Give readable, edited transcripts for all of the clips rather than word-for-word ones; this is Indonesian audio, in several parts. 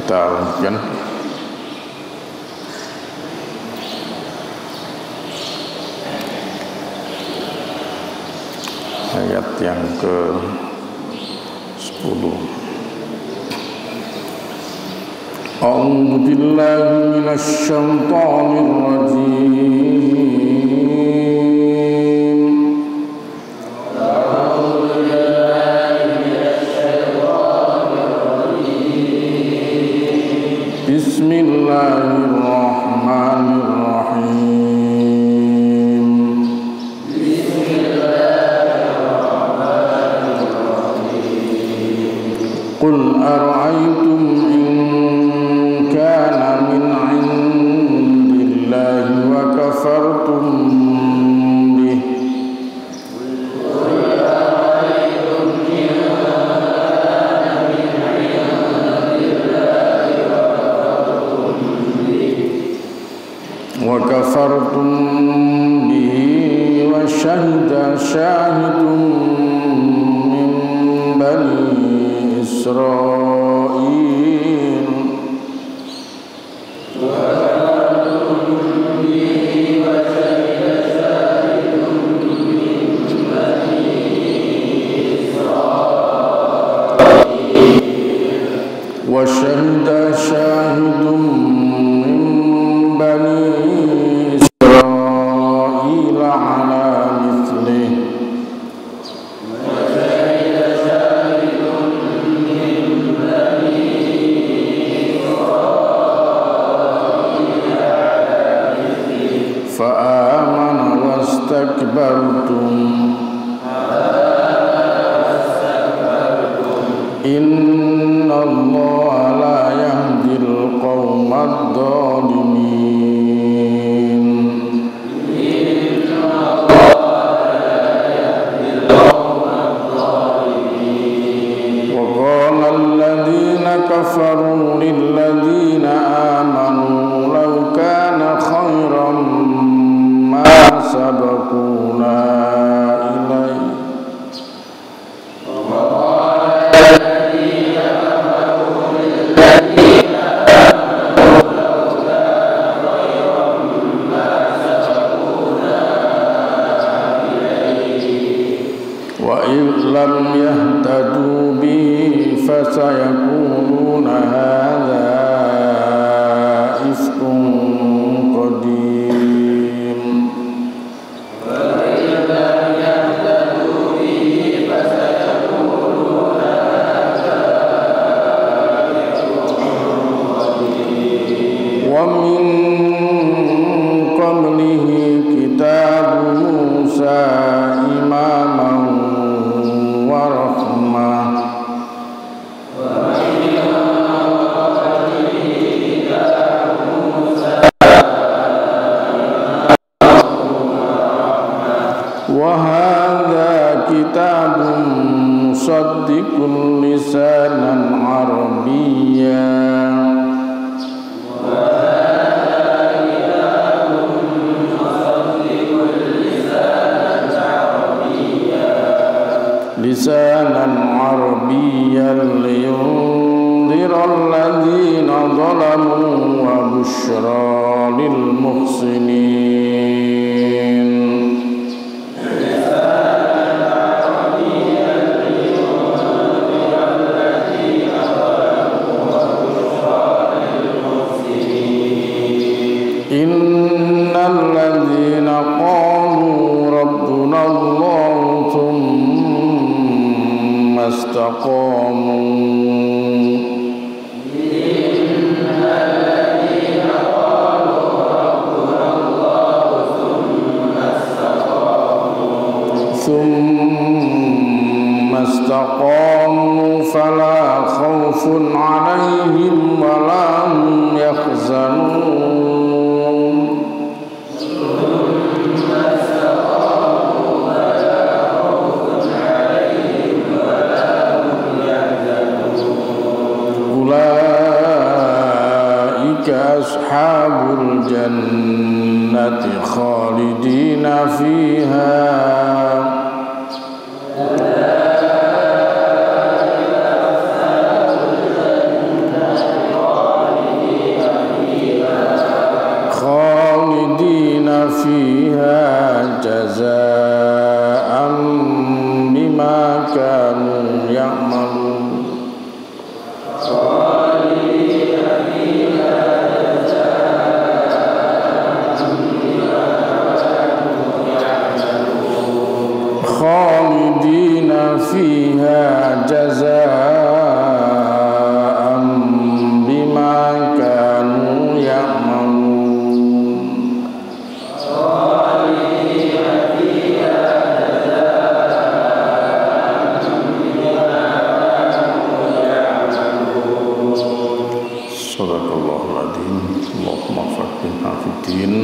kita lanjutkan. Ayat yang ke-10. A'udzu billahi minasy syaithanir rajim. A'udzu billahi minasy syaithanir rajim. Bismillahirrahmanirrahim. Qul ara'aytum in kana min 'indillahi wa kafartum bih wa syahida syahidun min bani Israil wa syahida syahidun min bani Israil ala mithlih fa'amana wastakbartum innallaha la yahdil qawmadh dhalimin. Wa qala alladhina kafaru lilladhina amanu law kana khairan sabaquna ilaihi wa illam yahtadu bihi fasayaquluna hadha ifkun qadim. Wa min qablihi kitabu Musa imaman wa rahmah wa hadha kitabun musaddiqun lisanan arabiyyan liyundhira alladhina zalamu wa bushra lil muhsinin. Innal ladzina qalu rabbuna Allah thumma istaqamu fala khawfun 'alaihim wa la hum yahzanun. Ulaika ashabul jannati khalidina fiha fiddin.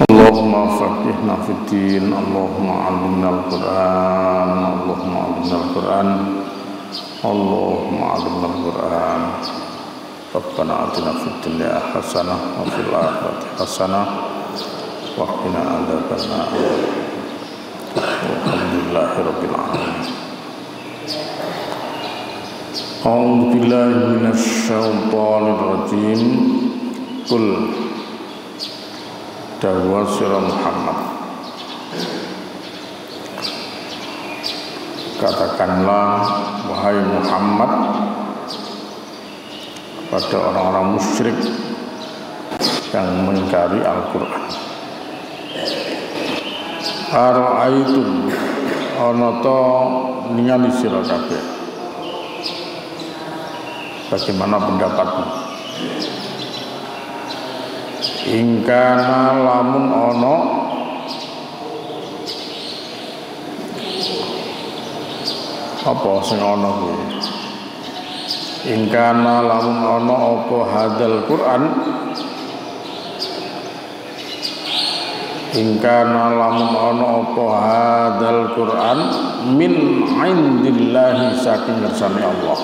Allahumma faqihna fiddin. Allahumma 'allimnal Qur'an. Allahumma 'allimnal Qur'an. Allahumma 'allimnal Qur'an. Rabbana atina fid dunya hasanah wa fil akhirati hasanah wa qina adzabannar. Alhamdulillahirabbil alamin. A'udzu billahi minasy syaithanir rajim. Qul dawuh sira Muhammad, katakanlah wahai Muhammad kepada orang-orang musyrik yang mengingkari Al-Qur'an, ara'aitum ana ta ningali sira kabeh, bagaimana pendapatmu? Ingkana lamun ono apa sing ono kuwi? Ingkana lamun ono apa hadal Quran? Ingkana lamun ono apa hadal Quran min indillahi saking ngersane Allah.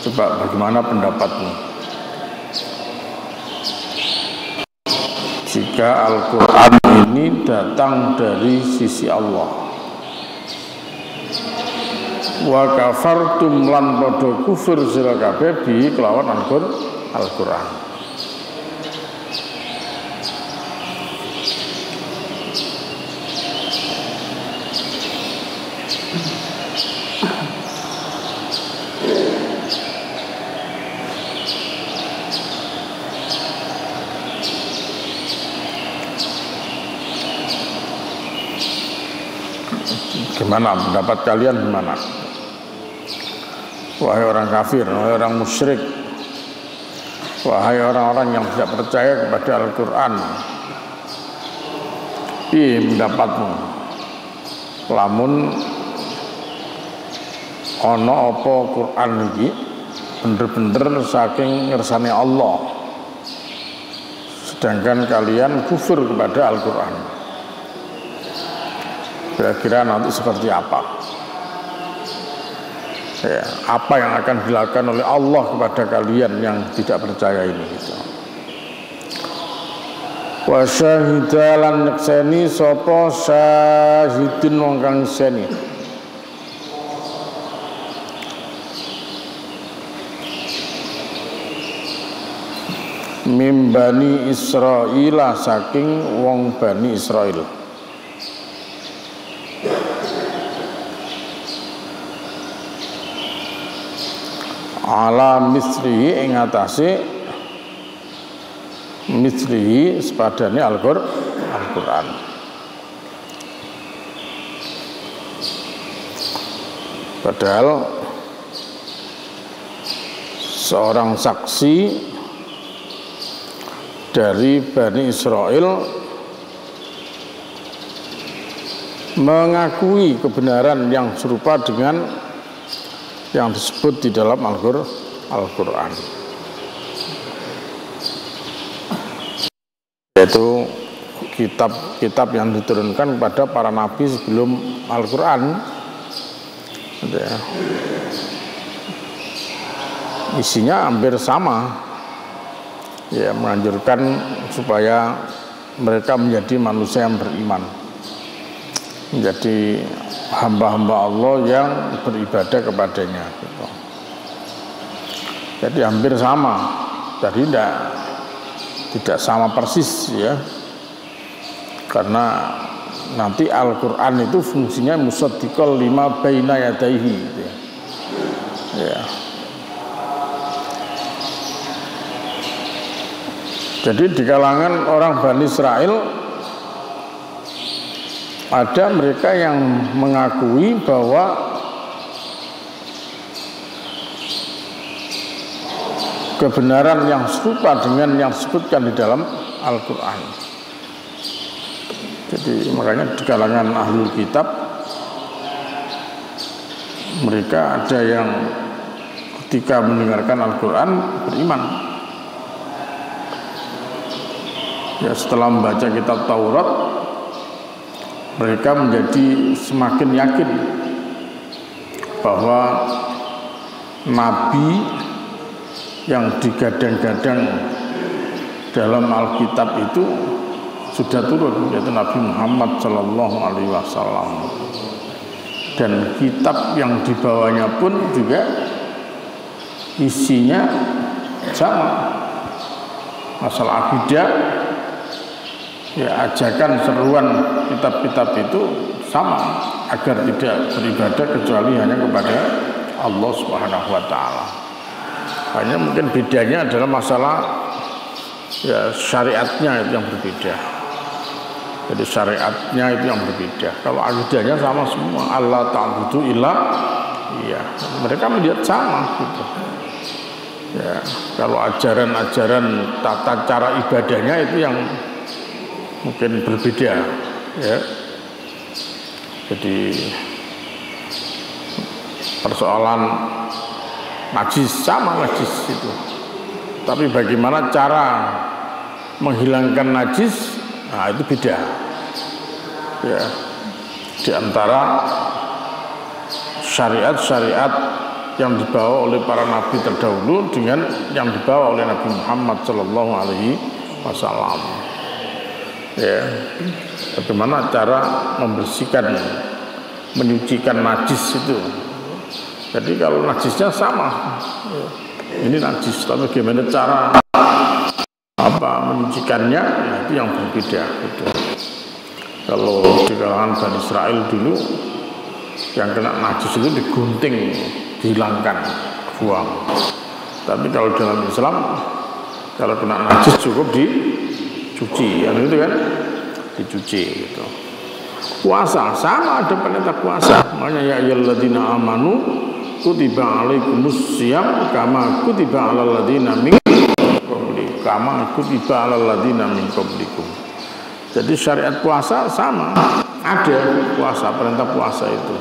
Coba bagaimana pendapatmu? Jika Al-Quran ini datang dari sisi Allah, wa kafartum lan padha kufur sira kabeh bi kelawan Al-Quran. Gimana pendapat kalian gimana? Wahai orang kafir, wahai orang musyrik, wahai orang-orang yang tidak percaya kepada Al-Quran, piye pendapatmu? Lamun ono apa Quran iki bener-bener saking ngersane Allah, sedangkan kalian kufur kepada Al-Quran. Kira-kira nanti seperti apa? Ya, apa yang akan dilakukan oleh Allah kepada kalian yang tidak percaya ini? Gitu. Wa syahida lan nyekseni sapa syahidin wong kang nyekseni. Mim Bani Israil, saking wong Bani Israil. Ala mislihi ing atase mislihi sepadane Al-Qur'an. Padahal seorang saksi dari Bani Israel mengakui kebenaran yang serupa dengan yang disebut di dalam Al-Quran, yaitu kitab-kitab yang diturunkan kepada para nabi sebelum Al-Quran. Isinya hampir sama, ya, menganjurkan supaya mereka menjadi manusia yang beriman, menjadi hamba-hamba Allah yang beribadah kepadanya, gitu. Jadi hampir sama, jadi tidak sama persis, ya, karena nanti Al-Quran itu fungsinya musaddiqal lima baina yadaihi, gitu ya. Ya. Jadi di kalangan orang Bani Israel ada mereka yang mengakui bahwa kebenaran yang serupa dengan yang disebutkan di dalam Al-Quran. Jadi makanya di kalangan ahlul kitab mereka ada yang ketika mendengarkan Al-Quran beriman. Ya, setelah membaca kitab Taurat, mereka menjadi semakin yakin bahwa nabi yang digadang-gadang dalam Alkitab itu sudah turun, yaitu Nabi Muhammad Sallallahu Alaihi Wasallam. Dan kitab yang dibawanya pun juga isinya sama, masalah akidah, ya, ajakan seruan kitab-kitab itu sama, agar tidak beribadah kecuali hanya kepada Allah Subhanahu wa Ta'ala. Hanya mungkin bedanya adalah masalah, ya, syariatnya itu yang berbeda. Jadi syariatnya itu yang berbeda. Kalau akidahnya sama semua, Allah ta'budu illa, iya, mereka melihat sama gitu. Ya, kalau ajaran-ajaran tata cara ibadahnya itu yang mungkin berbeda, ya. Jadi persoalan najis sama najis itu, tapi bagaimana cara menghilangkan najis, nah itu beda, ya, di antara syariat-syariat yang dibawa oleh para nabi terdahulu dengan yang dibawa oleh Nabi Muhammad Sallallahu Alaihi Wasallam. Ya, bagaimana cara membersihkan, menyucikan najis itu. Jadi kalau najisnya sama, ini najis, tapi bagaimana cara menyucikannya, nah itu yang berbeda gitu. Kalau di kalangan Bani Israel dulu yang kena najis itu digunting, dihilangkan, buang. Tapi kalau dalam Islam, kalau kena najis cukup dicuci, yang itu kan dicuci gitu. Puasa sama, ada perintah puasa, makanya ya ayyuhalladzina amanu kutiba alaikumus syiyam kama kutiba alal ladzina min qablikum kama kutiba alal ladzina min qablikum. Jadi syariat puasa sama, ada puasa, perintah puasa itu.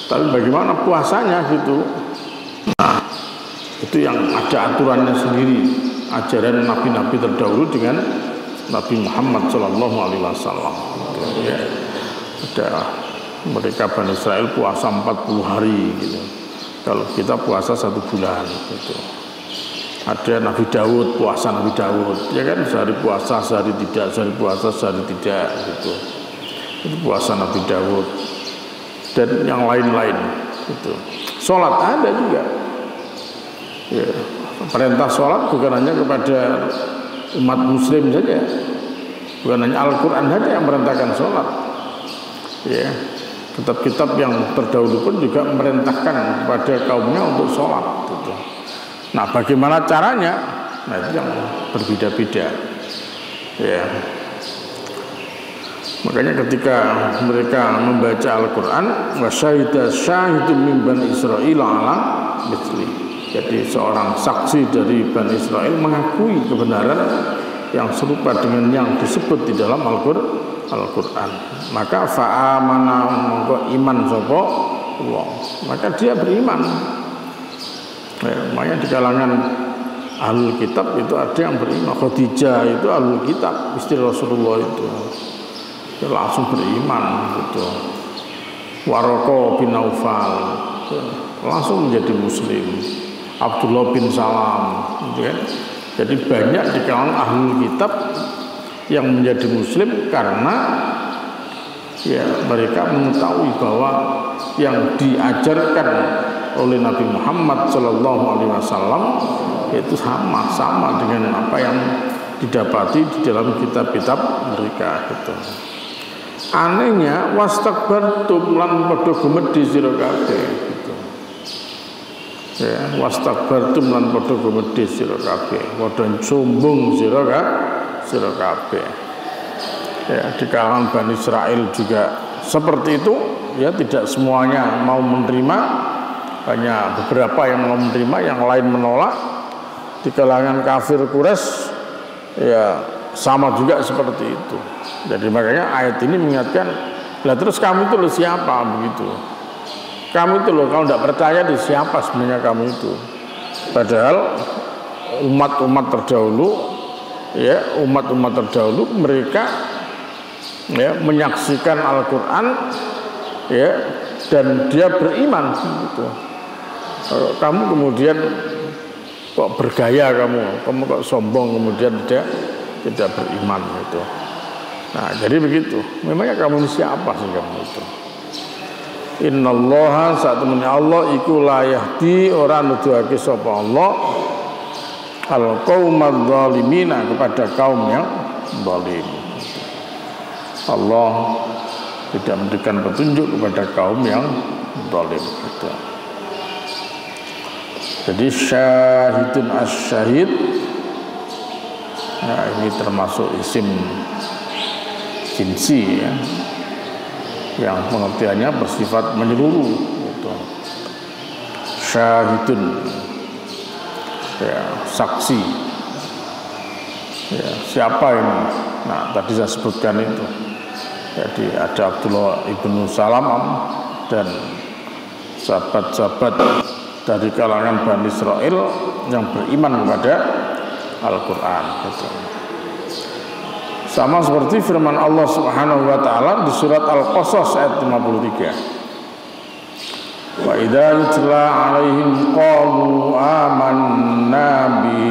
Tapi bagaimana puasanya gitu, nah itu yang ada aturannya sendiri, ajaran nabi-nabi terdahulu dengan Nabi Muhammad Sallallahu Alaihi Wasallam. Ya, ada mereka Bani Israel puasa 40 hari gitu. Kalau kita puasa 1 bulan gitu. Ada Nabi Daud, puasa Nabi Daud, ya kan, sehari puasa, sehari tidak, sehari puasa, sehari tidak gitu. Itu puasa Nabi Daud. Dan yang lain-lain gitu. Sholat ada juga, ya, perintah sholat bukan hanya kepada umat muslim saja, bukan hanya Al-Quran saja yang merintahkan sholat, ya, kitab-kitab yang terdahulu pun juga memerintahkan kepada kaumnya untuk sholat gitu. Nah bagaimana caranya, nah itu yang berbeda-beda, ya. Makanya ketika mereka membaca Al-Quran, wasyahida syahidun min Bani Israil ala mithli. Jadi seorang saksi dari Bani Israel mengakui kebenaran yang serupa dengan yang disebut di dalam Al-Quran. Maka fa'amana mongko iman sapa wong, maka dia beriman. Ya, makanya di kalangan ahlul kitab itu ada yang beriman. Khadijah itu ahlul kitab, istri Rasulullah itu. Dia langsung beriman gitu. Waraqah bin Naufal langsung menjadi muslim. Abdullah bin Salam gitu kan. Jadi banyak di kalangan ahlul kitab yang menjadi muslim karena ya mereka mengetahui bahwa yang diajarkan oleh Nabi Muhammad Sallallahu Alaihi Wasallam itu sama dengan apa yang didapati di dalam kitab-kitab mereka gitu. Anehnya wastakbartum lan padha gumedhi sira kabeh gitu. Ya, wastakbartum lan padha gumedhi sira kabeh, padha sombong sira kabeh. Ya, di kalangan Bani Israel juga seperti itu, ya, tidak semuanya mau menerima, hanya beberapa yang mau menerima, yang lain menolak. Di kalangan kafir Quraisy ya sama juga seperti itu. Jadi makanya ayat ini mengingatkan, lah terus kamu itu loh siapa begitu? Kamu itu loh, kalau tidak percaya di siapa sebenarnya kamu itu? Padahal umat-umat terdahulu ya umat-umat terdahulu mereka ya menyaksikan Al-Qur'an ya dan dia beriman gitu. Kalau kamu kemudian kok bergaya, kamu kok sombong kemudian tidak beriman gitu. Nah, jadi begitu. Memangnya kamu ini siapa sih kamu itu? Innallaha saat temennya Allah iku la yahdi ora nuduhake sapa Allah al-qaumad zalimina kepada kaum yang zalim. Allah tidak memberikan petunjuk kepada kaum yang zalim gitu. Jadi syahidun as-syahid, nah ini termasuk isim jinsi ya, yang pengertiannya bersifat menyeluruh gitu. Syahidun ya, saksi ya, siapa ini? Nah tadi saya sebutkan itu. Jadi ada Abdullah ibnu Salam dan sahabat-sahabat dari kalangan Bani Israel yang beriman kepada Al-Quran gitu. Sama seperti firman Allah Subhanahu wa taala di surat Al-Qasas ayat 53. Wa idza yutla 'alaihim qalu amanna bi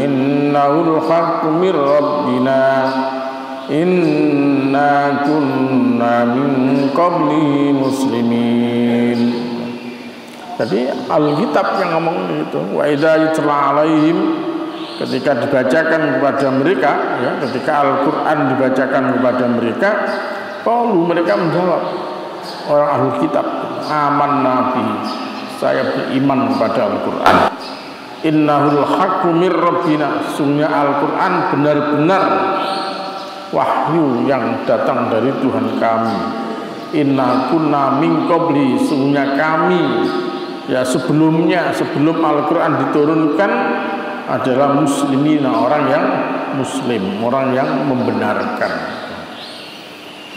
innahul haqqu mir rabbina inna kunna min qabli muslimin. Jadi Alkitab yang ngomong itu, wa idza yutla 'alaihim, ketika dibacakan kepada mereka ya, ketika Al-Qur'an dibacakan kepada mereka, qalu, mereka menjawab, orang ahli kitab, aman nabi, saya beriman kepada Al-Qur'an. Innahul haqqu mir rabbina, sungguhnya Al-Qur'an benar-benar wahyu yang datang dari Tuhan kami. Inna kunna min qabli, sungguhnya kami ya sebelum Al-Quran diturunkan adalah muslimin, orang yang muslim, orang yang membenarkan.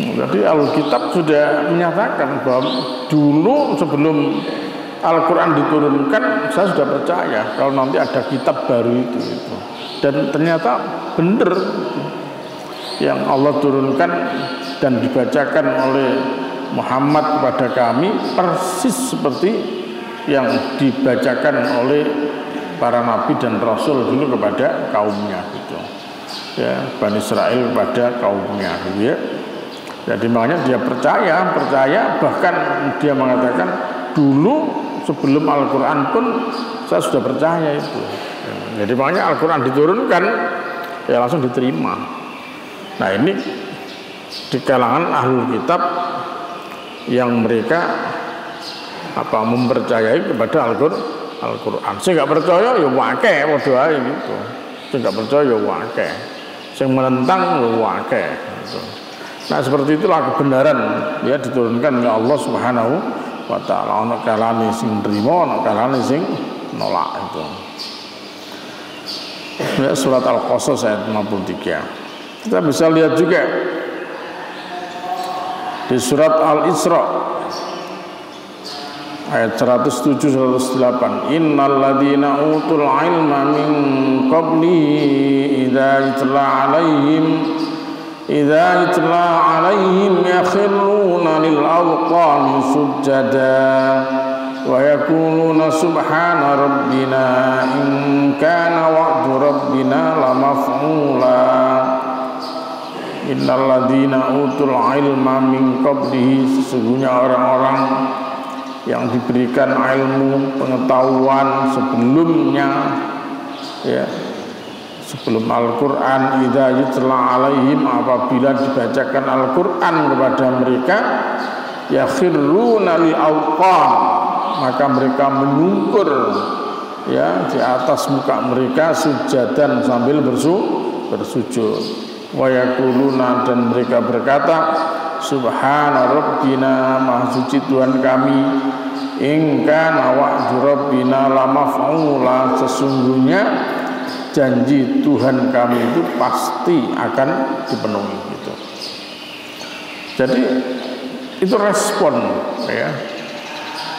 Jadi Alkitab sudah menyatakan bahwa dulu sebelum Al-Quran diturunkan saya sudah percaya kalau nanti ada kitab baru itu. Dan ternyata benar yang Allah turunkan dan dibacakan oleh Muhammad kepada kami persis seperti yang dibacakan oleh para nabi dan rasul dulu kepada kaumnya gitu. Ya, Bani Israel kepada kaumnya gitu ya. Jadi makanya dia percaya bahkan dia mengatakan dulu sebelum Al-Qur'an pun saya sudah percaya itu. Ya, jadi makanya Al-Qur'an diturunkan ya langsung diterima. Nah, ini di kalangan ahlul kitab yang mereka mempercayai kepada Al-Qur'an. Sing gak percaya ya wakeh padha ae gitu. Sing gak percaya ya wakeh. Sing menentang ya wakeh gitu. Nah, seperti itulah kebenaran ya diturunkan oleh Allah Subhanahu wa taala. Ana kalane sing nrimo, ana kalane sing nolak itu. Ya, surat Al-Qasas ayat 53. Kita bisa lihat juga di surat Al-Isra ayat 107-108. Innal ladzina utul ilma min qablihi idza yutla 'alaihim yakhruna lil awqani sujada wa yaquluna subhana rabbina in kana wa'du rabbina lamaf'ula. Innal ladzina utul ilma min qablihi, sesungguhnya orang-orang yang diberikan ilmu pengetahuan sebelumnya ya, sebelum Al-Qur'an, idza yutla 'alaihim, apabila dibacakan Al-Qur'an kepada mereka, yakhruna lil awqan, maka mereka menyungkur ya di atas muka mereka sujadan sambil bersujud. Wa yaquluna, dan mereka berkata, subhana rabbina, maha suci Tuhan kami, in kana wa'du rabbina lamaf'ula, sesungguhnya janji Tuhan kami itu pasti akan dipenuhi gitu. Jadi itu respon ya.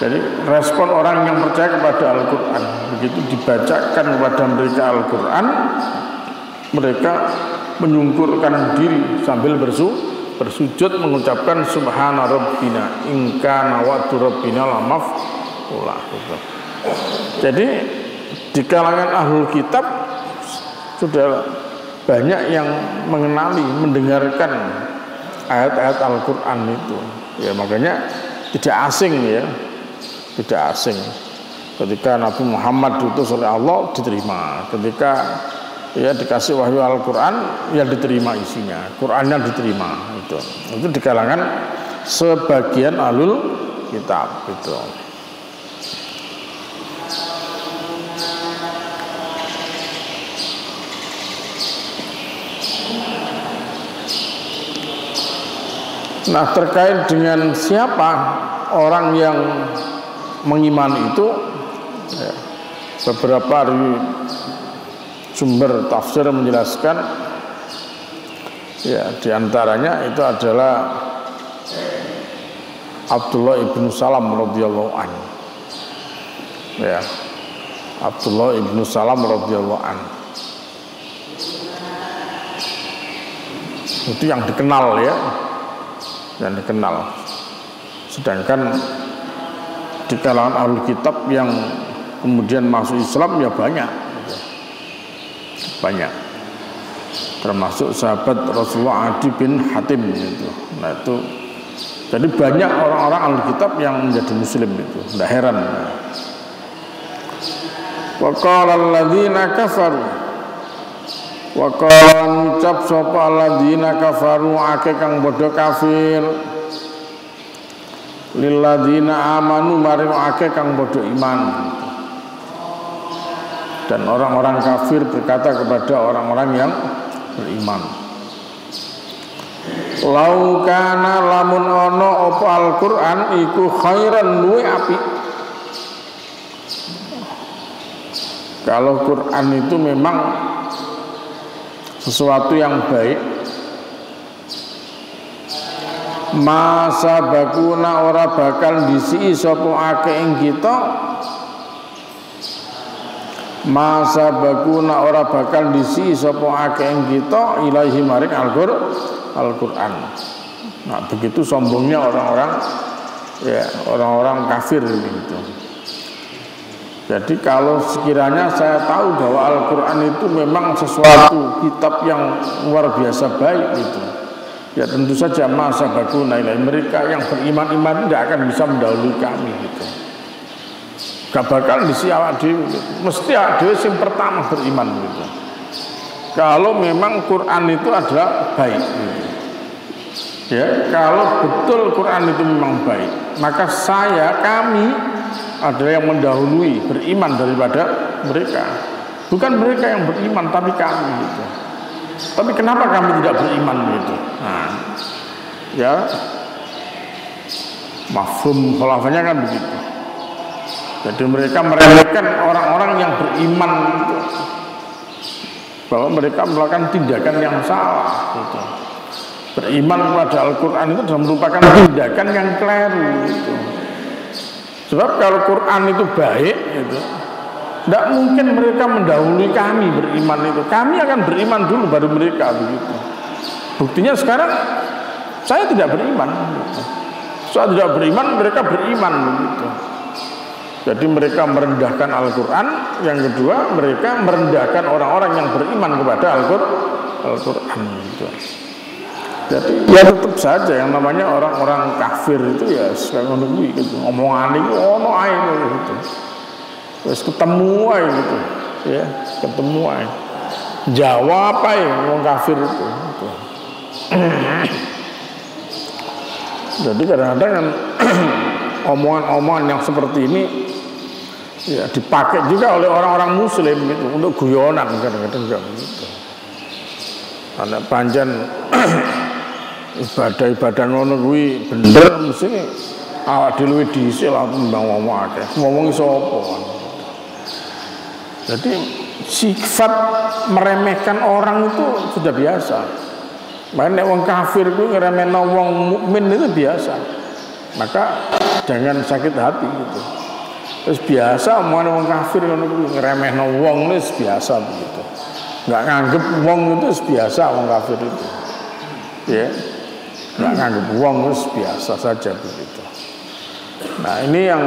Jadi respon orang yang percaya kepada Al-Qur'an, begitu dibacakan kepada mereka Al-Qur'an, mereka menyungkurkan diri sambil bersujud mengucapkan subhana rabbina in kana wa'du rabbina lamaf'ula. Jadi di kalangan ahlul kitab sudah banyak yang mengenali, mendengarkan ayat-ayat Al-Quran itu. Ya makanya tidak asing ya, tidak asing. Ketika Nabi Muhammad diutus oleh Allah diterima. Ketika ya dikasih wahyu Al-Quran ya diterima isinya, Qurannya diterima. Itu di kalangan sebagian ahlul kitab itu. Nah, terkait dengan siapa orang yang mengimani itu, ya, beberapa sumber tafsir menjelaskan, ya, diantaranya itu adalah Abdullah ibnu Salam radhiyallahu anhu, ya, Abdullah ibnu Salam radhiyallahu anhu. Itu yang dikenal ya. Dan dikenal. Sedangkan di kalangan ahlul kitab yang kemudian masuk Islam ya banyak, termasuk sahabat Rasulullah Adi bin Hatim itu. Nah itu, jadi banyak orang-orang ahlul kitab yang menjadi muslim itu, tidak heran. Wa qala alladziina kafaru, wa qala ngucap sapa alladziina kafaru akeh kang padha kafir, lilladzina amanu maring akeh kang padha iman. Dan orang-orang kafir berkata kepada orang-orang yang beriman, lau kana lamun ono apa Al-Qur'an iku khairan luwe api. Kalau Quran itu memang sesuatu yang baik, masa bakuna ora bakal disi sapa akeh ing kita, masa bakuna ora bakal disi sapa akeh ing kita ilahi maring Al-Qur'an. Nah begitu sombongnya orang-orang, ya, orang-orang kafir gitu. Jadi kalau sekiranya saya tahu bahwa Al-Quran itu memang sesuatu kitab yang luar biasa baik gitu, ya tentu saja masa bakuna ilahi, mereka yang beriman-iman tidak akan bisa mendahului kami gitu. Gak bakal disi awak dhewe gitu. Mesti awak dhewe sing pertama beriman gitu. Kalau memang Quran itu adalah baik gitu. Ya, kalau betul Quran itu memang baik, maka kami adalah yang mendahului beriman daripada mereka. Bukan mereka yang beriman, tapi kami gitu. Tapi kenapa kami tidak beriman gitu? Nah, ya, mafhum khalafahnya kan begitu. Jadi mereka meremehkan orang-orang yang beriman gitu, bahwa mereka melakukan tindakan yang salah gitu. Beriman kepada Al-Quran itu adalah merupakan tindakan yang keliru gitu. Sebab kalau Quran itu baik itu, tidak mungkin mereka mendahului kami beriman itu. Kami akan beriman dulu baru mereka begitu. Buktinya sekarang saya tidak beriman gitu. Saya tidak beriman, mereka beriman begitu. Jadi mereka merendahkan Al-Quran. Yang kedua, mereka merendahkan orang-orang yang beriman kepada Al-Quran gitu. Jadi ya tetap saja yang namanya orang-orang kafir itu ya sekarang nunggu gitu, omongan itu ono ae gitu. Terus ketemu ae gitu, ya ketemu ae. Jawab ae orang kafir itu. Gitu. Jadi kadang-kadang kan omongan-omongan yang seperti ini ya dipakai juga oleh orang-orang Muslim gitu untuk guyonan kadang-kadang juga gitu. Anak panjang ibadah-ibadah ngono kuwi bener mesti awak dhewe dhisik lah ngomong akeh. Ngomong sapa. Jadi sifat meremehkan orang itu sudah biasa. Makanya wong kafir kuwi ngremehno wong mukmin itu biasa. Maka jangan sakit hati gitu. Terus biasa omongan wong kafir ngono kuwi ngremehno wong wis biasa begitu. nggak nganggep wong itu biasa, wong kafir itu, ya, nggak nganggep wong itu biasa saja begitu. Nah ini yang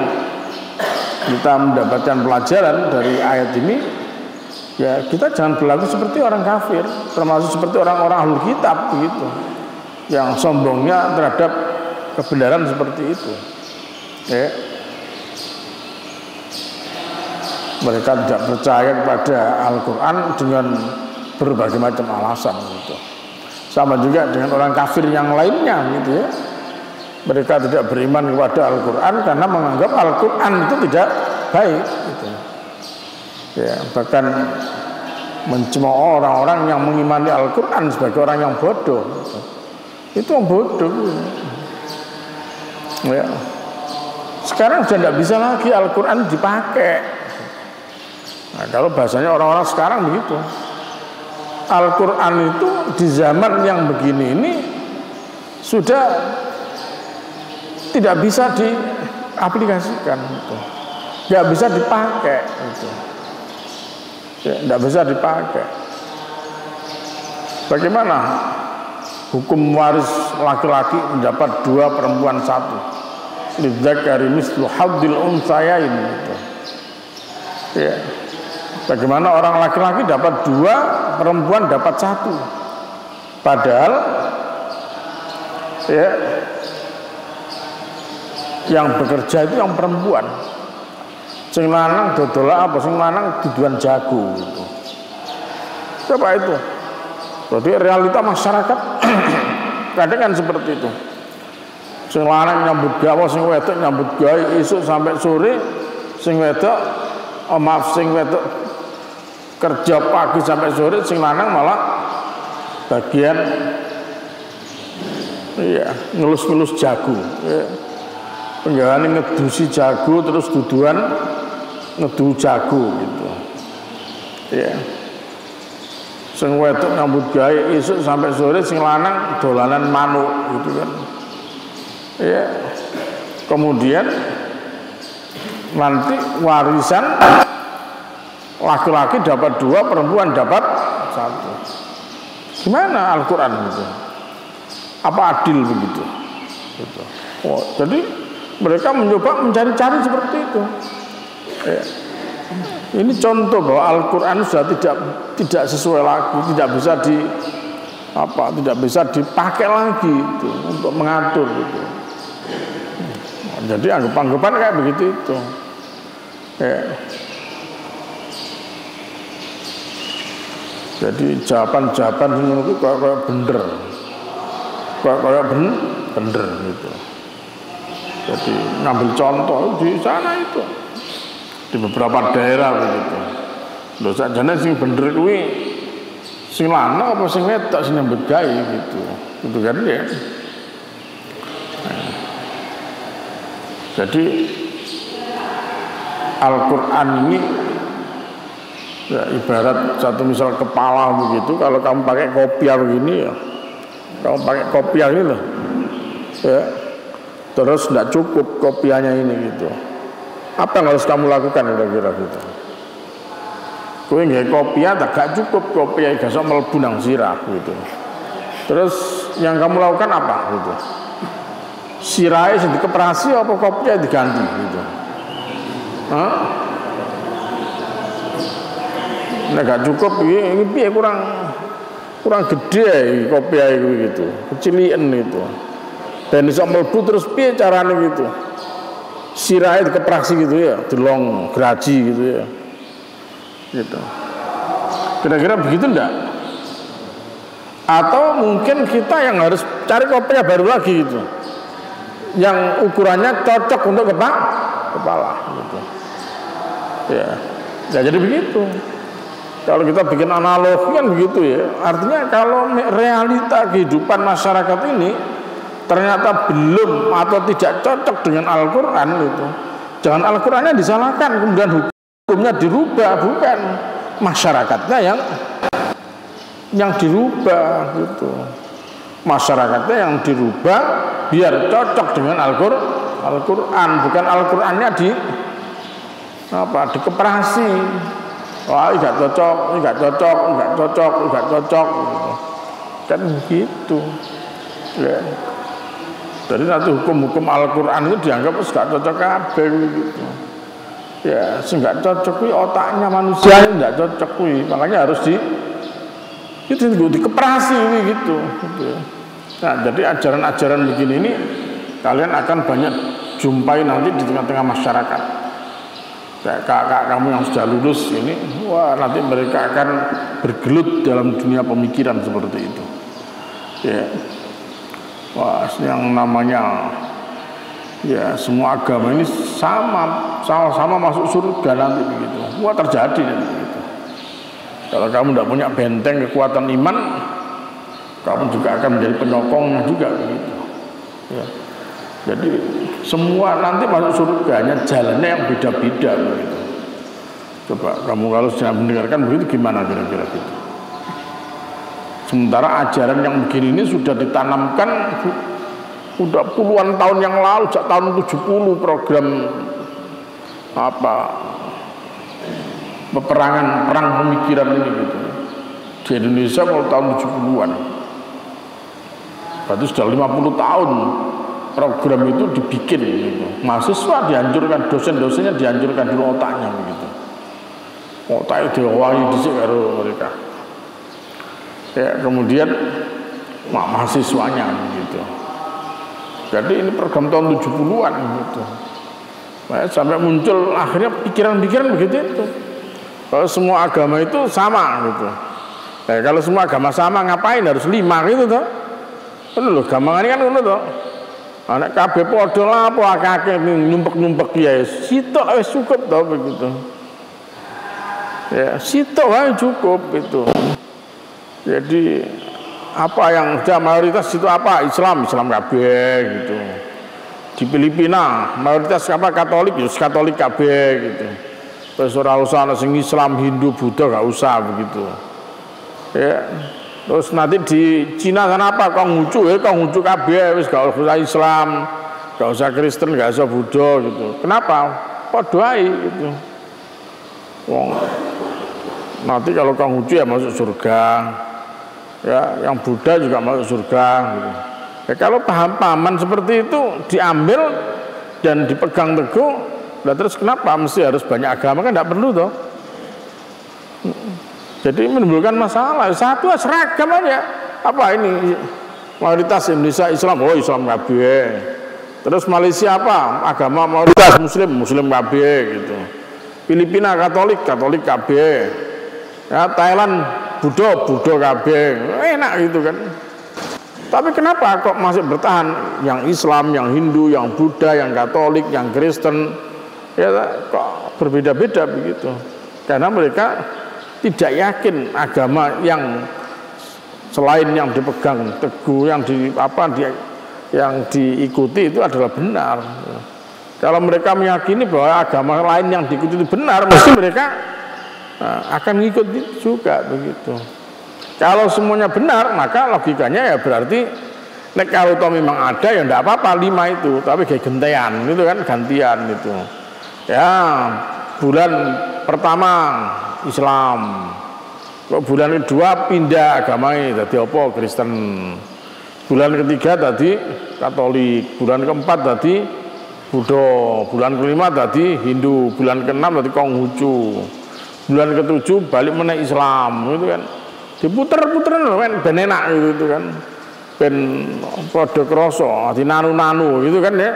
kita mendapatkan pelajaran dari ayat ini, ya kita jangan berlaku seperti orang kafir, termasuk seperti orang-orang ahlul kitab begitu, yang sombongnya terhadap kebenaran seperti itu. Ya. Mereka tidak percaya kepada Al-Quran dengan berbagai macam alasan gitu. Sama juga dengan orang kafir yang lainnya gitu ya. Mereka tidak beriman kepada Al-Quran karena menganggap Al-Quran itu tidak baik gitu. Ya, bahkan mencemooh orang-orang yang mengimani Al-Quran sebagai orang yang bodoh gitu. Itu yang bodoh ya. Sekarang sudah tidak bisa lagi Al-Quran dipakai. Nah, kalau bahasanya orang-orang sekarang begitu, Al-Quran itu di zaman yang begini ini sudah tidak bisa diaplikasikan, gitu. Tidak bisa dipakai, gitu. Tidak bisa dipakai. Bagaimana hukum waris laki-laki mendapat 2 perempuan 1? Lidzakari mislu hadzil untsayain, gitu. Ya. Bagaimana orang laki-laki dapat 2, perempuan dapat 1. Padahal ya, yang bekerja itu yang perempuan. Sing lanang dodola apa, sing lanang duduan jago gitu. Coba itu. Jadi realita masyarakat kadang kan seperti itu. Sing lanang nyambut gawe, sing wedok nyambut gawe esuk sampai sore, sing wedok sing wedok kerja pagi sampai sore, sing lanang malah bagian iya ngelus-ngelus jago ya. Penjagaan ngedusi jago terus duduan ngedu jago gitu ya. Sing wedok nyambut gawe esuk sampai sore, sing lanang dolanan manuk gitu kan ya. Kemudian nanti warisan laki-laki dapat 2, perempuan dapat 1. Gimana Al-Quran gitu? Apa adil begitu? Gitu. Oh, jadi mereka mencoba mencari-cari seperti itu. Ya. Ini contoh bahwa Al-Quran sudah tidak sesuai lagi, tidak bisa dipakai lagi gitu, untuk mengatur gitu. Jadi anggapan-anggapan kayak begitu itu. Ya. Jadi jawaban-jawaban itu kayak bener, kayak bener gitu. Jadi ngambil contoh di sana itu, di beberapa daerah begitu. Lho sakjane sing bener kuwi sing lanang apa sing wedok sing nyambut gawe gitu. Gitu kan ya. Nah, jadi Al-Quran ini ya, ibarat satu misal kepala begitu. Kalau kamu pakai kopiah begini ya, kamu pakai kopiah ini loh ya, terus tidak cukup kopiahnya ini gitu. Apa yang harus kamu lakukan kira-kira gitu? Kowe nggak kopiah tak gak cukup kopiah gak sok mlebu nang sirah gitu. Terus yang kamu lakukan apa gitu? Sirahnya sing dikeprasi apa kopiah diganti gitu? Hah? Nah gak cukup ini piye kurang gede kopiah itu gitu, kecilian itu. Dan iso mlebu terus piye carane gitu? Sirahnya dikeprasi gitu ya, dilong geraji gitu ya. Gitu. Kira-kira begitu enggak? Atau mungkin kita yang harus cari kopiah baru lagi gitu, yang ukurannya cocok untuk kepala gitu. Ya, jadi begitu. Kalau kita bikin analogi kan begitu ya. Artinya kalau realita kehidupan masyarakat ini ternyata belum atau tidak cocok dengan Al-Quran gitu, jangan Al-Qurannya disalahkan kemudian hukumnya dirubah, bukan masyarakatnya yang dirubah gitu. Masyarakatnya yang dirubah biar cocok dengan Al-Quran, bukan Al-Qurannya dikeprasi Wah, ini nggak cocok, ini nggak cocok, ini nggak cocok, ini nggak cocok, gitu. Kan begitu. Ya. Jadi nanti hukum-hukum Al-Quran itu dianggap nggak cocok kabeh gitu. Ya, nggak cocok otaknya manusia nggak cocok, makanya harus itu dikeprasi gitu. Nah, jadi ajaran-ajaran begini ini kalian akan banyak jumpai nanti di tengah-tengah masyarakat. Kayak kakak kamu yang sudah lulus ini, wah nanti mereka akan bergelut dalam dunia pemikiran seperti itu. Ya, wah yang namanya ya semua agama ini sama masuk surga nanti begitu. Wah terjadi nanti begitu. Kalau kamu tidak punya benteng kekuatan iman, kamu juga akan menjadi penyokongnya juga begitu. Ya. Jadi semua nanti masuk surganya jalannya yang beda-beda begitu. Coba kamu kalau sudah mendengarkan begitu gimana kira-kira gitu. Sementara ajaran yang begini ini sudah ditanamkan sudah puluhan tahun yang lalu, sejak tahun 70 program perang pemikiran ini gitu. Di Indonesia mulai tahun 70-an. Berarti sudah 50 tahun program itu dibikin gitu. Mahasiswa dianjurkan, dosen-dosennya dianjurkan dulu otaknya begitu. Otaknya diwawahi dhisik karo mereka. Ya, kemudian mahasiswanya begitu. Jadi ini program tahun 70-an gitu. Nah, sampai muncul akhirnya pikiran-pikiran begitu itu. Kalau semua agama itu sama gitu. Nah, kalau semua agama sama ngapain harus 5 gitu toh? Kan lho gampangane kan ngono toh. Anak kabeh padha lah apa akeh nyumpek-nyumpek ya sitok wis cukup toh begitu. Ya, sitok wae cukup itu. Jadi apa yang sudah mayoritas itu apa? Islam kabeh gitu. Di Filipina mayoritas apa Katolik, ya Katolik kabeh gitu. Terus ora usah ana sing Islam, Hindu, Buddha gak usah begitu. Ya. Terus nanti di Cina kan apa? Konghucu kabeh wis gak usah Islam, gak usah Kristen, gak usah Buddha gitu. Kenapa? Padha ae gitu. Wong nanti kalau Konghucu ya masuk surga. Ya, yang Buddha juga masuk surga gitu. Ya, kalau paham-pahaman seperti itu diambil dan dipegang teguh, nah terus kenapa mesti harus banyak agama? Kan tidak perlu toh. Jadi menimbulkan masalah. Satu seragam aja. Apa ini mayoritas Indonesia Islam? Oh Islam kabeh. Terus Malaysia apa? Agama mayoritas Muslim kabeh gitu. Filipina Katolik kabeh. Ya, Thailand Buddha kabeh. Enak gitu kan. Tapi kenapa kok masih bertahan yang Islam, yang Hindu, yang Buddha, yang Katolik, yang Kristen? Ya kok berbeda-beda begitu. Karena mereka tidak yakin agama yang selain yang dipegang teguh, yang diikuti itu adalah benar. Kalau mereka meyakini bahwa agama lain yang diikuti itu benar, mesti mereka akan mengikuti juga begitu. Kalau semuanya benar, maka logikanya ya berarti nek kalau memang ada ya enggak apa-apa 5 itu, tapi kayak gantian gitu kan, gantian gitu. Ya, bulan pertama Islam. Kok bulan kedua pindah agamanya tadi apa? Kristen. Bulan ketiga tadi Katolik, bulan keempat tadi Buddha, bulan kelima tadi Hindu, bulan keenam tadi Konghucu. Bulan ketujuh balik meneh Islam gitu kan. Diputer-puteran kan ben enak gitu kan. Ben padha krasa, di nanu-nanu gitu kan ya.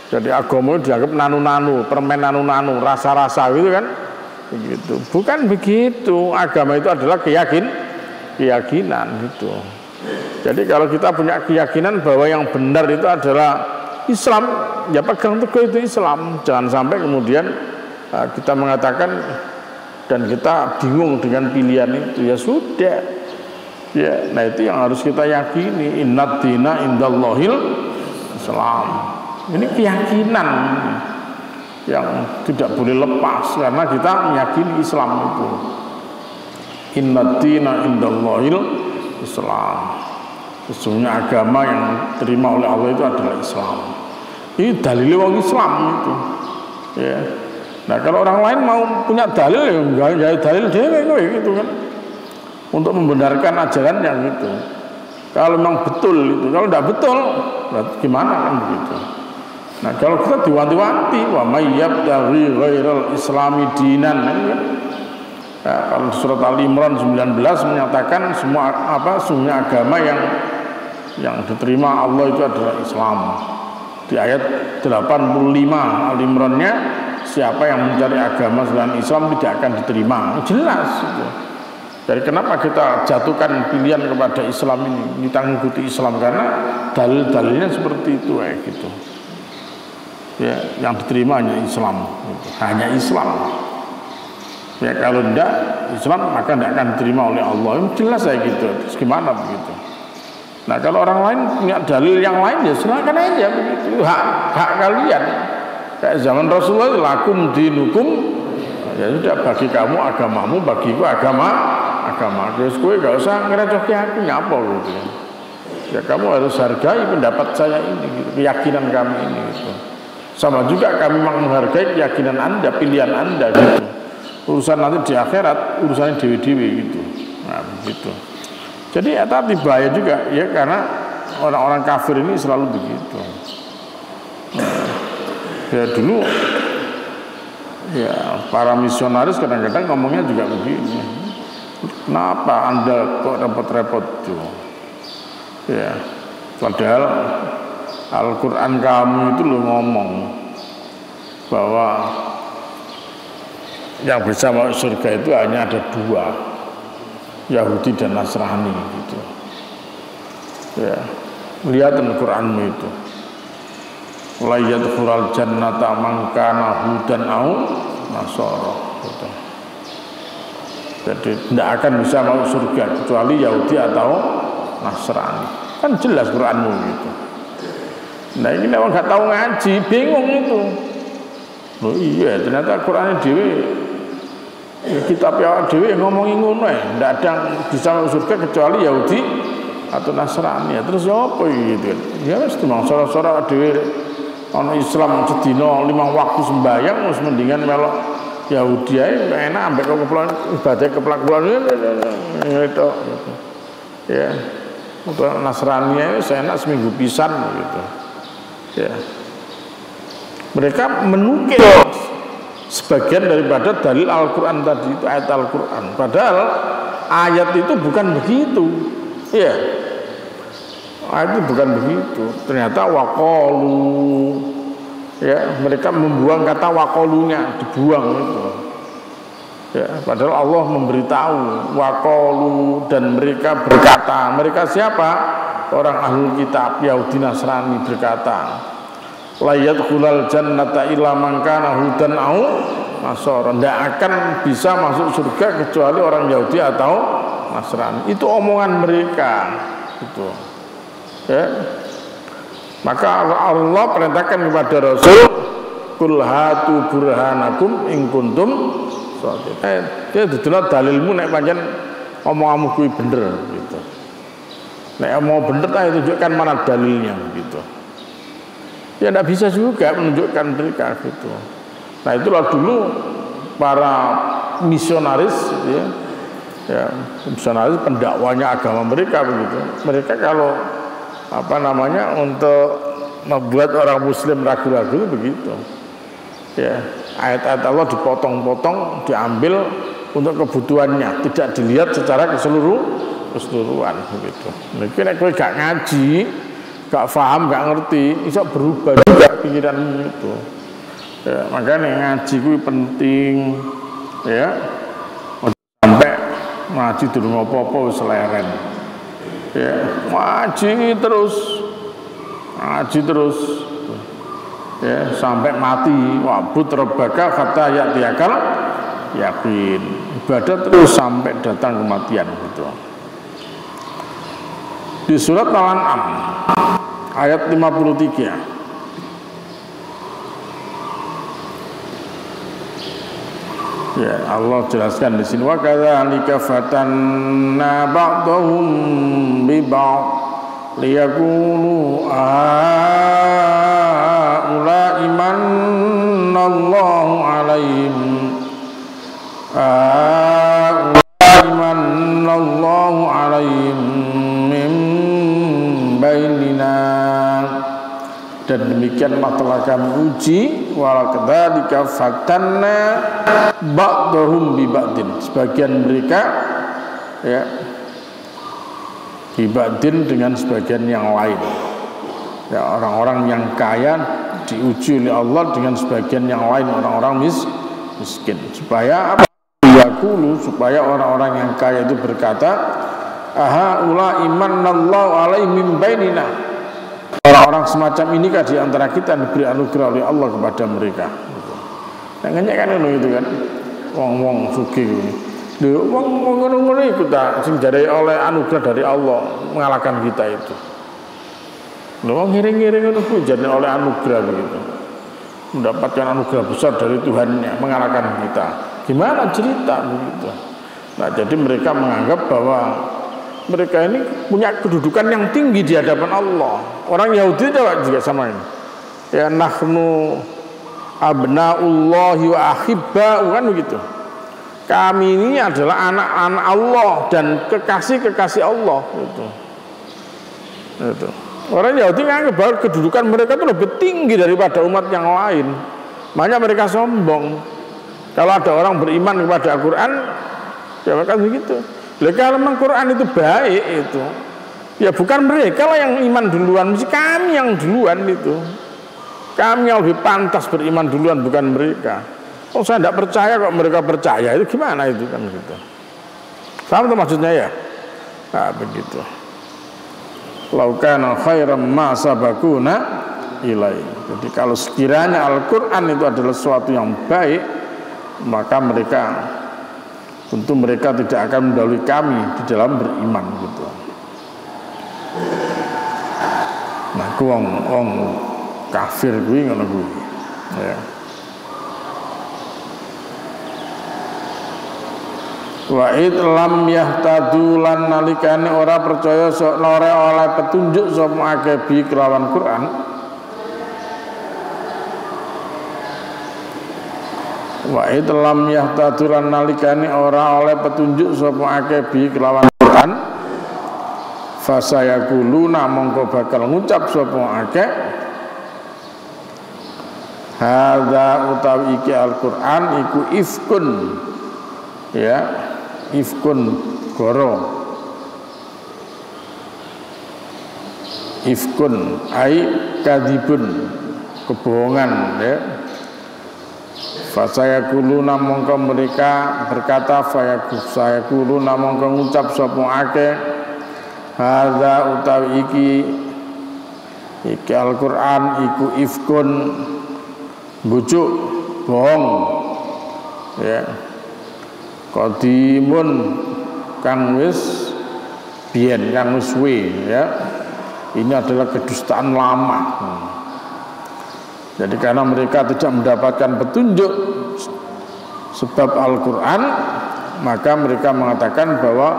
Jadi agama dianggap nanu-nanu, permen nanu-nanu, rasa-rasa gitu kan. Begitu. Bukan begitu. Agama itu adalah keyakinan gitu. Jadi kalau kita punya keyakinan bahwa yang benar itu adalah Islam, ya pegang teguh itu Islam. Jangan sampai kemudian kita mengatakan dan kita bingung dengan pilihan itu, ya sudah. Ya, nah itu yang harus kita yakini. Innad dina indallahil Islam. Ini keyakinan yang tidak boleh lepas karena kita meyakini Islam itu. Innad dina indallahil Islam. Sesungguhnya agama yang diterima oleh Allah itu adalah Islam. Ini dalil wong Islam itu. Ya. Nah kalau orang lain mau punya dalil ya enggak dalil dewe gitu kan, untuk membenarkan ajaran yang itu. Kalau memang betul itu, kalau tidak betul, berarti gimana kan begitu. Nah kalau kita diwanti-wanti, wa may yabtaghi ghairal islami dinan, kan? Ya, kalau surat Al-Imran 19 menyatakan sungguhnya agama yang diterima Allah itu adalah Islam. Di ayat 85 Al-Imrannya, siapa yang mencari agama selain Islam tidak akan diterima. Jelas itu. Jadi kenapa kita jatuhkan pilihan kepada Islam ini, kita mengikuti Islam karena dalil-dalilnya seperti itu gitu. Ya, yang diterima hanya Islam, gitu. Hanya Islam. Ya kalau tidak Islam maka tidak akan diterima oleh Allah. Jelas gitu. Terus gimana begitu? Nah kalau orang lain punya dalil yang lain ya silakan aja begitu. Hak kalian. Kayak zaman Rasulullah, lakum dinukum, ya sudah, bagi kamu agamamu, bagiku agama. Terus kowe gak usah ngerecoki aku nyapa gitu. Ya kamu harus hargai pendapat saya ini, gitu. Keyakinan kami ini gitu. Sama juga kami menghargai keyakinan Anda, pilihan Anda gitu. Urusan nanti di akhirat urusannya dewi-dewi gitu. Nah begitu. Jadi ya tadi bahaya juga ya, karena orang-orang kafir ini selalu begitu. Ya dulu ya para misionaris kadang-kadang ngomongnya juga begini. Kenapa Anda kok repot-repot tuh? Ya, padahal Al-Quran kamu itu lo ngomong bahwa yang bisa masuk surga itu hanya ada dua, Yahudi dan Nasrani gitu. Ya, lihat Al-Quranmu itu. La yadkhulul jannata man kana hudan au nasara gitu. Jadi tidak akan bisa masuk surga kecuali Yahudi atau Nasrani. Kan jelas Quranmu gitu. Nah ini memang nggak tahu ngaji, bingung itu. Oh iya, ternyata Qurannya dewi, kitab yang dewi ngomongin ngono ya, tidak ada bisa masuk surga kecuali Yahudi atau Nasrani. Ya, terus apa gitu? Ya mesti mang sora-sora dewi ono Islam sedina 5 waktu sembahyang, harus mendingan melok Yahudi aja enak, ambek kepulan ibadah keplak-kepulan itu. Ya, untuk Nasrani itu enak seminggu pisan gitu. Ya. Mereka menukil sebagian daripada dalil Al-Quran tadi itu, ayat Al-Quran. Padahal ayat itu bukan begitu. Ya, ayat itu bukan begitu. Ternyata waqalu, ya, mereka membuang kata waqalunya, dibuang itu. Ya, padahal Allah memberitahu waqalu, dan mereka berkata. Mereka siapa? Orang ahlul kitab Yahudi Nasrani berkata, la yadkhulul jannata illa man kana hudan au nasara. Tidak akan bisa masuk surga kecuali orang Yahudi atau Nasrani. Itu omongan mereka gitu. Ya. Maka Allah perintahkan kepada Rasul, kul hatu burhanakum in kuntum shadiqin. Dia dudulah dalilmu nek pancen omonganmu kuwi bener gitu. Nek mau bener ta tunjukkan mana dalilnya gitu. Ya tidak bisa juga menunjukkan mereka gitu. Nah itulah dulu para misionaris ya misionaris pendakwanya agama mereka begitu. Mereka kalau untuk membuat orang muslim ragu-ragu begitu. Ya, ayat-ayat Allah dipotong-potong, diambil untuk kebutuhannya, tidak dilihat secara keseluruhan begitu. Mungkin nek kowe gak ngaji, gak paham, gak ngerti, bisa berubah juga pikiranmu itu. Ya, makanya ngaji kuwi penting ya. Sampai ngaji durung apa-apa wis leren. Ya, ngaji terus ya sampai mati. Wa'bud rabbaka hatta ya'tiyakal yakin. Ibadah terus sampai datang kematian gitu. Di surat Al-An'am ayat 53. Ya, Allah jelaskan di sini, wa kadzalika fatanna ba'dahum bi ba'd liyaqulu a'ula imanallahu alaihim manallahu alaihim min bainina. Dan demikianlah telah kami uji walakadzalika fatanna ba'dahum bi ba'din, sebagian mereka ya bi ba'din dengan sebagian yang lain. Ya, orang-orang yang kaya diuji oleh Allah dengan sebagian yang lain, orang-orang miskin, supaya apa? Yaqulu, supaya orang-orang yang kaya itu berkata, aha ula imanallahu alaihim min bainina, orang-orang semacam ini di antara kita diberi anugerah oleh Allah kepada mereka. Nah, ngenyek kan itu kan, wong sugih, wong ngono iku ta sing jare oleh anugerah dari Allah mengalahkan kita itu. Wong ngiring-ngiring ngono kuwi jane oleh anugerah begitu, mendapatkan anugerah besar dari Tuhannya, mengalahkan kita. Gimana cerita begitu? Nah, jadi mereka menganggap bahwa mereka ini punya kedudukan yang tinggi di hadapan Allah. Orang Yahudi juga sama ini. Ya nahnu abnaullahi wa ahibba'u, kan begitu. Kami ini adalah anak-anak Allah dan kekasih-kekasih Allah gitu. Itu. Orang Yahudi menganggap bahwa kedudukan mereka itu lebih tinggi daripada umat yang lain. Makanya mereka sombong. Kalau ada orang beriman kepada Al-Quran, ya mereka begitu. Kalau memang Quran itu baik itu, ya bukan mereka lah yang iman duluan, mesti kami yang duluan itu. Kami yang lebih pantas beriman duluan, bukan mereka. Oh, saya tidak percaya kok mereka percaya, itu gimana itu kan gitu. Paham tuh maksudnya ya? Nah, begitu. Laukana khairam ma sabakuna ilai. Jadi kalau sekiranya Al-Quran itu adalah sesuatu yang baik, maka tentu mereka tidak akan mendahului kami di dalam beriman gitu. Nah, wong kafir kuwi ngono kuwi. Ya. Wa id lam yahtadu lan nalikane ora percaya ora oleh petunjuk sapa akeh bi kelawan Quran. Wa id lam yahtadu lan nalikane ora oleh petunjuk sapa akeh bi kelawan Quran. Fasayaquluna mongko bakal ngucap sapa akeh hadza utawi iki Al-Qur'an iku ifkun, ya ifkun goro, ifkun ai kadibun, kebohongan ya. Fasayaquluna mongko mereka berkata fasayaquluna mongko ngucap sapa akeh hadza utawi iki Al-Qur'an iku ifkun bujuk bohong ya, qadimun kang wis biyen kang wis suwe ya. Ini adalah kedustaan lama. Jadi karena mereka tidak mendapatkan petunjuk sebab Al-Quran, maka mereka mengatakan bahwa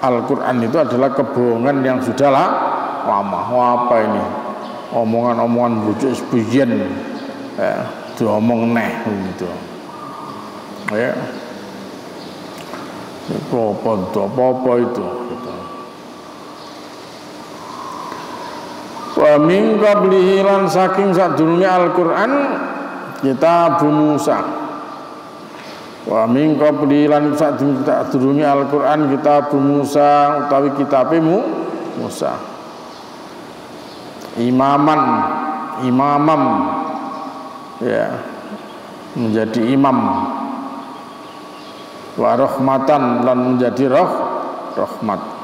Al-Quran itu adalah kebohongan yang sudah lama. Wah, apa ini? Omongan-omongan bujuk sebagian ya, diomong neh gitu. Ya. Apa itu? Gitu. Wa min qablihi lan saking sadurunge Al-Qur'an kitab Musa. Wa min qablihi lan sadurunge Al-Qur'an kitab Musa utawi kitabe Musa. Imamam ya, menjadi imam. Wa rahmatan lan menjadi rahmat.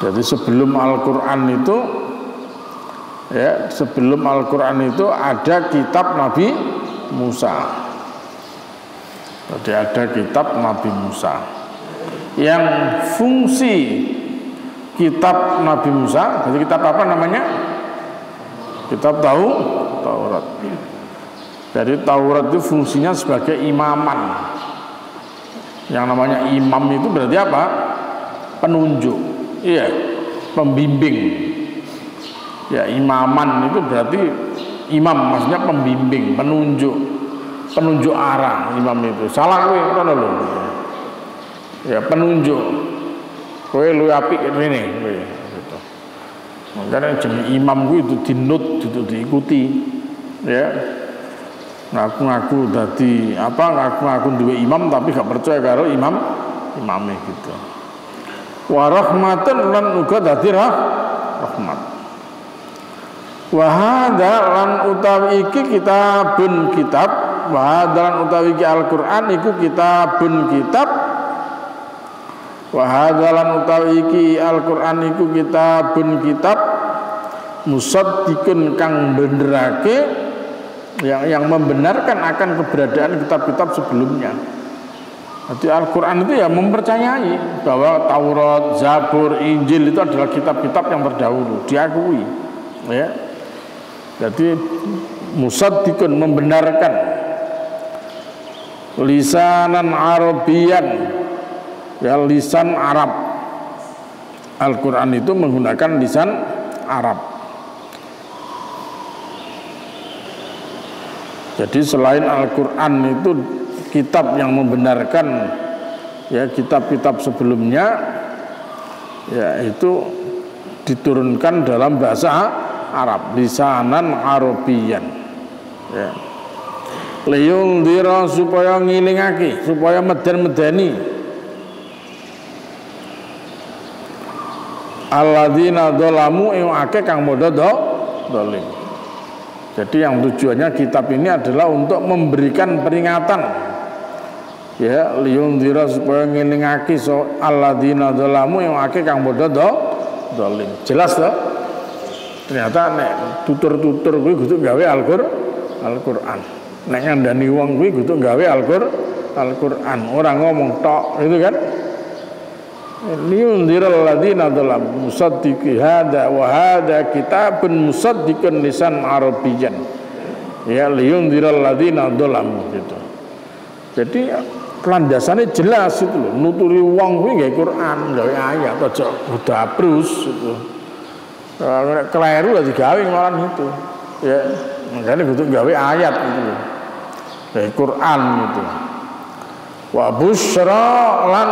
Jadi sebelum Al-Quran itu ya, sebelum Al-Quran itu ada kitab Nabi Musa. Jadi ada kitab Nabi Musa yang fungsi kitab Nabi Musa. Jadi kitab apa namanya? Kitab Taurat. Jadi Taurat itu fungsinya sebagai imaman. Yang namanya imam itu berarti apa? Penunjuk. Iya, pembimbing. Ya, imaman itu berarti Imam maksudnya pembimbing, penunjuk arah. Imam itu salah kowe ngono lho. Ya penunjuk. Kowe luwih apik rene kowe gitu. Makanya jeneng imam kuwi itu dinut, itu diikuti. Ya. Ngaku-ngaku dadi ngaku-ngaku duwe imam tapi gak percaya karo imame gitu. Wa rahmatan lan uga dadi rahmat. Wa hadza lan utawi iki kitabun kitab, wa hadza lan utawi iki Al-Qur'an iku kitabun kitab. Wa hadza lan utawi iki Al-Qur'an iku kitabun kitab musaddiqun kang benderake yang membenarkan akan keberadaan kitab-kitab sebelumnya. Jadi Al-Quran itu ya mempercayai bahwa Taurat, Zabur, Injil itu adalah kitab-kitab yang terdahulu, diakui. Ya. Jadi musaddiqun membenarkan, lisanan Arabian, ya lisan Arab. Al-Quran itu menggunakan lisan Arab. Jadi selain Al-Quran itu kitab yang membenarkan ya kitab-kitab sebelumnya, ya itu diturunkan dalam bahasa Arab, lisanan Arabian. Ya. Liyundhira supaya ngilingake, supaya meden-medeni alladzina dzalamu ing akeh kang padha zalim. Jadi yang tujuannya kitab ini adalah untuk memberikan peringatan, ya liyundhira supaya ngelingake so alladzina dzalamu yang akeh kang padha zalim. Jelas toh? Ternyata nek tutur-tutur kuwi kudu gawe Al-Qur'an. Nek ngandani wong kuwi kudu gawe Al-Qur'an. Ora ngomong tok, itu kan? Liyundhiral ladzina dzalamu musaddiqi hada wa hada kitabun musaddiqun lisan Arabiyyan. Ya liyundhiral ladzina dzalamu gitu. Jadi landasannya jelas itu loh. Nuturi wong kuwi gawe Quran, gawe ayat aja dabrus gitu. Keliru lah digawe malah itu. Ya, makanya kudu gawe ayat gitu loh. Gawe Quran gitu. Wa busyra lan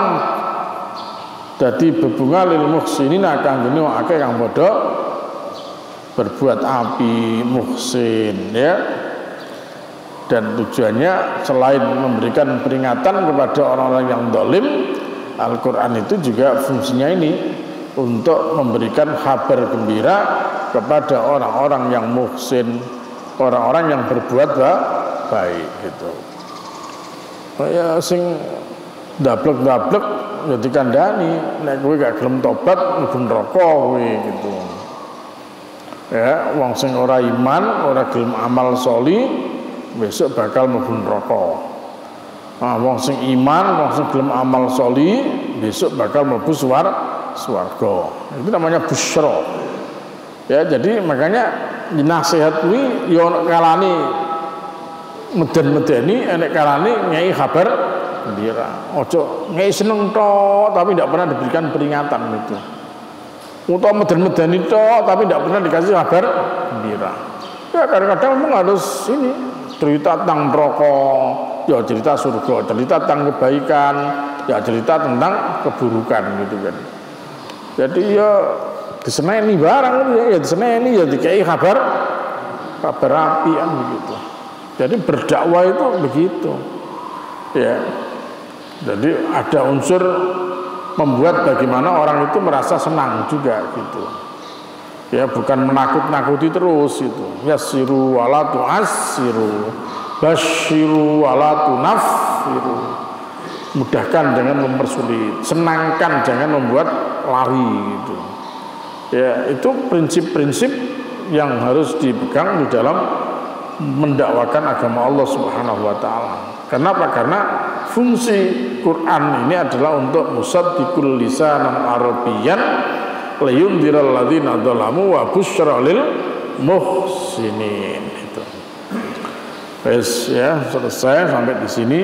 dadi bebunga lil muhsinin kang ngene wong akeh kang padha berbuat api muhsin ya. Dan tujuannya selain memberikan peringatan kepada orang-orang yang zalim, Al-Qur'an itu juga fungsinya ini untuk memberikan kabar gembira kepada orang-orang yang muhsin, orang-orang yang berbuat baik gitu. Ya sing dablek-dablek ya dikandani, nek kowe gak gelem tobat mlebu neraka kowe gitu. Ya, wong sing ora iman, ora gelem amal sholih, besok bakal mlebu neraka. Nah, wong sing iman, wong sing gelem amal sholih, besok bakal mlebu swarga. Itu namanya busyra. Ya, jadi makanya nasihat kuwi ya kalane meden-medeni, enek kalane nyai kabar gembira. Ojo ngei seneng tok tapi tidak pernah diberikan peringatan itu. Untuk meden-medeni tok tapi tidak pernah dikasih kabar gembira. Ya kadang-kadang memang harus ini cerita tentang neraka, ya cerita surga, cerita tentang kebaikan, ya cerita tentang keburukan gitu kan. Jadi ya diseneni barang ya diseneni ya dikai kabar apian begitu. Jadi berdakwah itu begitu. Ya. Jadi ada unsur membuat bagaimana orang itu merasa senang juga gitu. Ya bukan menakut-nakuti terus itu. Yassiru wala tu'assiru, basyiru wala tunaffiru. Mudahkan jangan mempersulit, senangkan jangan membuat lari gitu. Ya itu prinsip-prinsip yang harus dipegang di dalam mendakwakan agama Allah Subhanahu wa taala. Kenapa? Karena fungsi Quran ini adalah untuk musaddiqul lisanan Arabiyyan liyundhiral ladzina dzalamu wa busyra lil muhsinin. Itu. Wes ya, selesai sampai di sini.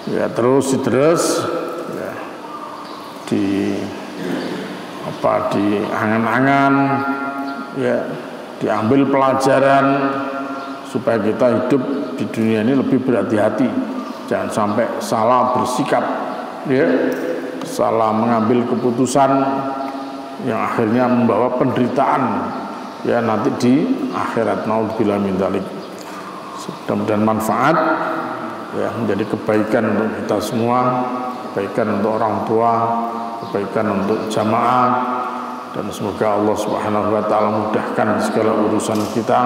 Ya terus ya, di angan-angan ya diambil pelajaran supaya kita hidup di dunia ini lebih berhati-hati, jangan sampai salah bersikap, ya, salah mengambil keputusan yang akhirnya membawa penderitaan, ya, nanti di akhirat. Naudzubillah min dzalik. Mudah-mudahan manfaat, ya, menjadi kebaikan untuk kita semua, kebaikan untuk orang tua, kebaikan untuk jamaah, dan semoga Allah Subhanahu wa taala mudahkan segala urusan kita,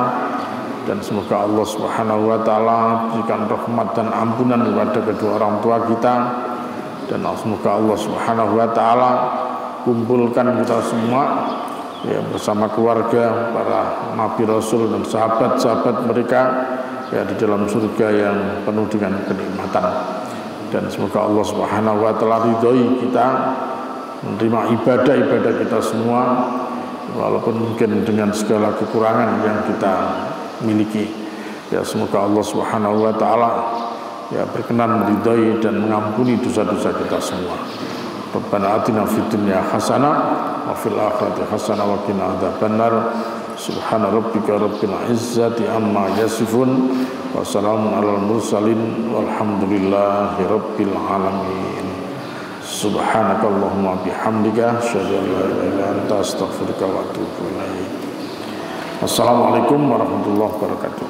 dan semoga Allah Subhanahu wa taala berikan rahmat dan ampunan kepada kedua orang tua kita, dan semoga Allah Subhanahu wa taala kumpulkan kita semua, ya, bersama keluarga para nabi rasul dan sahabat-sahabat mereka, ya, di dalam surga yang penuh dengan kenikmatan. Dan semoga Allah Subhanahu wa taala ridhoi kita, menerima ibadah-ibadah kita semua, walaupun mungkin dengan segala kekurangan yang kita miliki. Ya, semoga Allah Subhanahu wa taala, ya, berkenan meridhoi dan mengampuni dosa-dosa kita semua. Rabbana atina fid dunya hasanah wa fil akhirati hasanah wa qina adzabannar. Subhana rabbika rabbil izzati amma yasifun wa salamun alal mursalin walhamdulillahi rabbil alamin. Subhanakallahumma bihamdika asyhadu an la ilaha illa anta astaghfiruka wa atubu ilaik. Assalamualaikum warahmatullahi wabarakatuh.